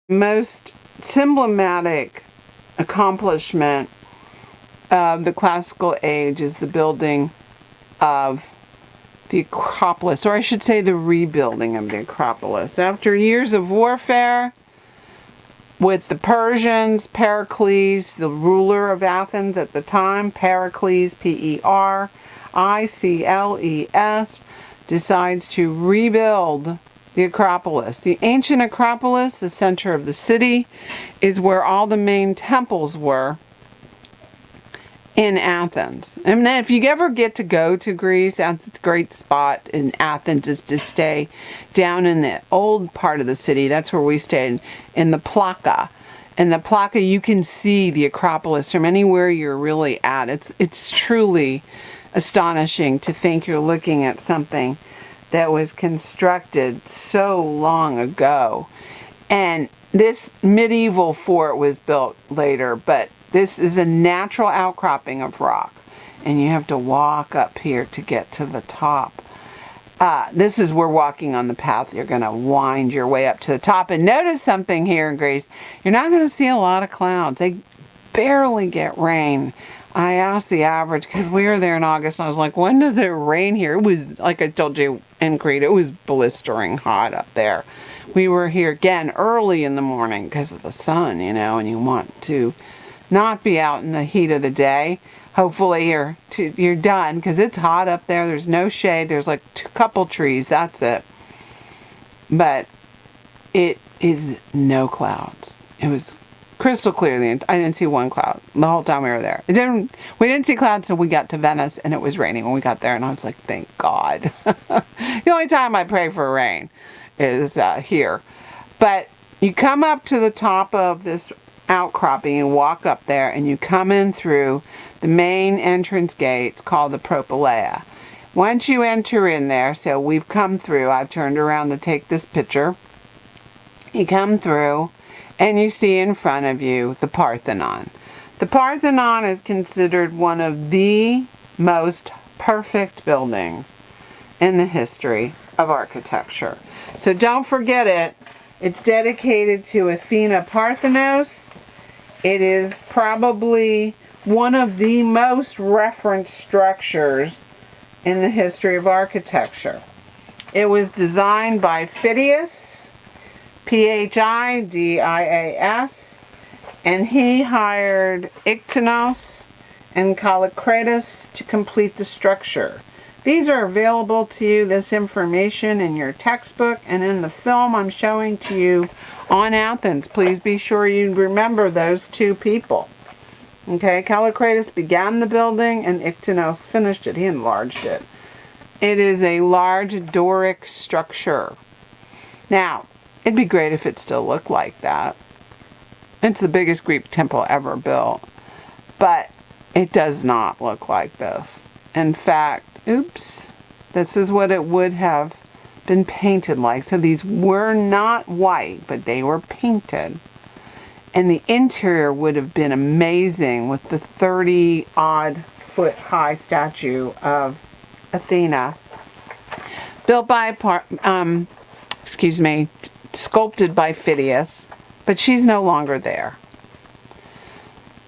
most symbolic accomplishment of the classical age is the building of the Acropolis, or I should say the rebuilding of the Acropolis. After years of warfare with the Persians, Pericles, the ruler of Athens at the time, Pericles, Pericles, decides to rebuild the Acropolis. The ancient Acropolis, the center of the city, is where all the main temples were in Athens. And then if you ever get to go to Greece, that's a great spot in Athens is to stay down in the old part of the city. That's where we stayed, in the Plaka. In the Plaka, you can see the Acropolis from anywhere you're really at. It's truly astonishing to think you're looking at something that was constructed so long ago. And this medieval fort was built later, but this is a natural outcropping of rock, and you have to walk up here to get to the top. This is we're walking on the path. You're going to wind your way up to the top. And notice something here in Greece. You're not going to see a lot of clouds. They barely get rain. I asked the average, because we were there in August, and I was like, when does it rain here? It was, like I told you in Crete, it was blistering hot up there. We were here again early in the morning because of the sun, and you want to not be out in the heat of the day. Hopefully you're done, because it's hot up there. There's no shade. There's like a couple trees. That's it. But it is no clouds. It was crystal clear. I didn't see one cloud the whole time we were there. We didn't see clouds until we got to Venice, and it was raining when we got there. And I was like, thank God. The only time I pray for rain is here. But you come up to the top of this outcropping and walk up there, and you come in through the main entrance gates called the Propylaea. Once you enter in there, so we've come through, I've turned around to take this picture. You come through and you see in front of you the Parthenon. The Parthenon is considered one of the most perfect buildings in the history of architecture. So don't forget it. It's dedicated to Athena Parthenos. It is probably one of the most referenced structures in the history of architecture. It was designed by Phidias, Phidias, and he hired Iktinos and Callicratus to complete the structure. These are available to you, this information, in your textbook and in the film I'm showing to you on Athens. Please be sure you remember those two people. Okay, Callicratus began the building and Iktinos finished it. He enlarged it. It is a large Doric structure. Now, it'd be great if it still looked like that. It's the biggest Greek temple ever built. But it does not look like this. In fact, this is what it would have been painted like. So these were not white, but they were painted. And the interior would have been amazing with the 30-odd foot high statue of Athena, built by, sculpted by Phidias, but she's no longer there.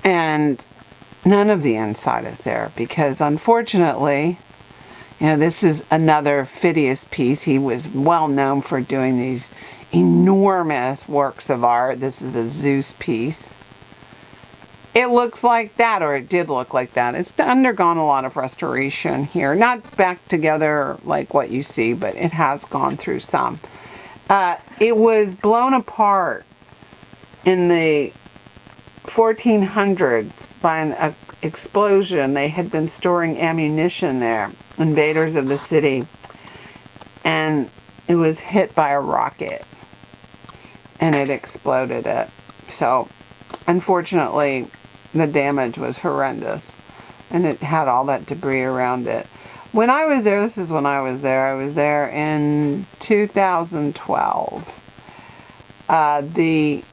And none of the inside is there because, unfortunately, this is another Phidias piece. He was well known for doing these enormous works of art. This is a Zeus piece. It looks like that, or it did look like that. It's undergone a lot of restoration here. Not back together like what you see, but it has gone through some. It was blown apart in the 1400s by an explosion. They had been storing ammunition there, invaders of the city, and it was hit by a rocket and it exploded it. So unfortunately the damage was horrendous and it had all that debris around it. When I was there, this is when I was there in 2012. The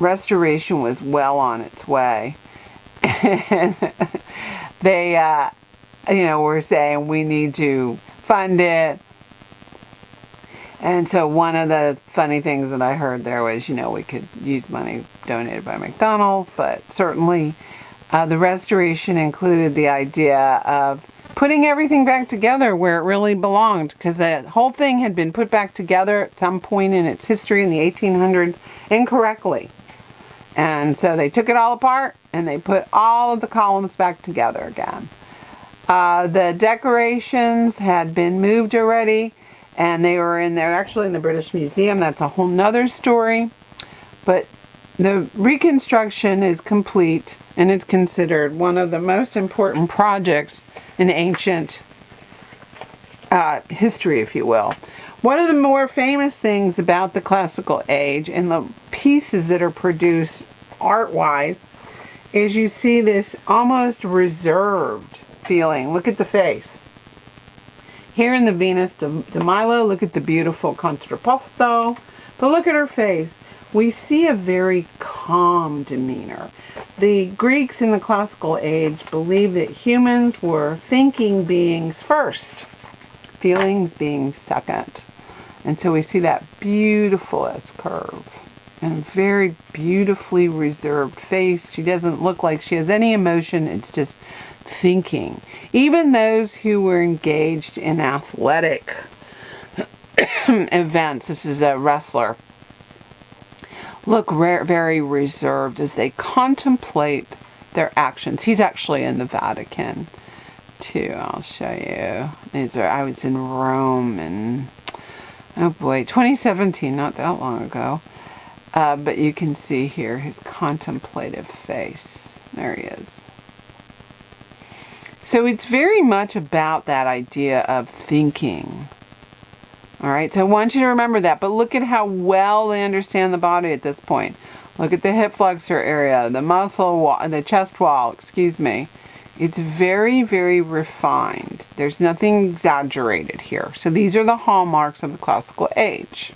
restoration was well on its way. And they, were saying we need to fund it. And so one of the funny things that I heard there was, we could use money donated by McDonald's, but certainly the restoration included the idea of putting everything back together where it really belonged, because the whole thing had been put back together at some point in its history in the 1800s incorrectly. And so they took it all apart and they put all of the columns back together again. The decorations had been moved already, and they were actually in the British Museum. That's a whole nother story. But the reconstruction is complete, and it's considered one of the most important projects in ancient history, if you will. One of the more famous things about the classical age and the pieces that are produced art-wise is you see this almost reserved feeling. Look at the face. Here in the Venus de Milo, look at the beautiful contrapposto. But look at her face. We see a very calm demeanor. The Greeks in the classical age believed that humans were thinking beings first, feelings being second. And so we see that beautiful S curve and very beautifully reserved face. She doesn't look like she has any emotion. It's just thinking. Even those who were engaged in athletic events, this is a wrestler, look very reserved as they contemplate their actions. He's actually in the Vatican too. I'll show you. I was in Rome in, oh boy, 2017, not that long ago. But you can see here his contemplative face. There he is. So it's very much about that idea of thinking. All right, so I want you to remember that. But look at how well they understand the body at this point. Look at the hip flexor area, the muscle wall, the chest wall, excuse me. It's very, very refined. There's nothing exaggerated here. So these are the hallmarks of the classical age.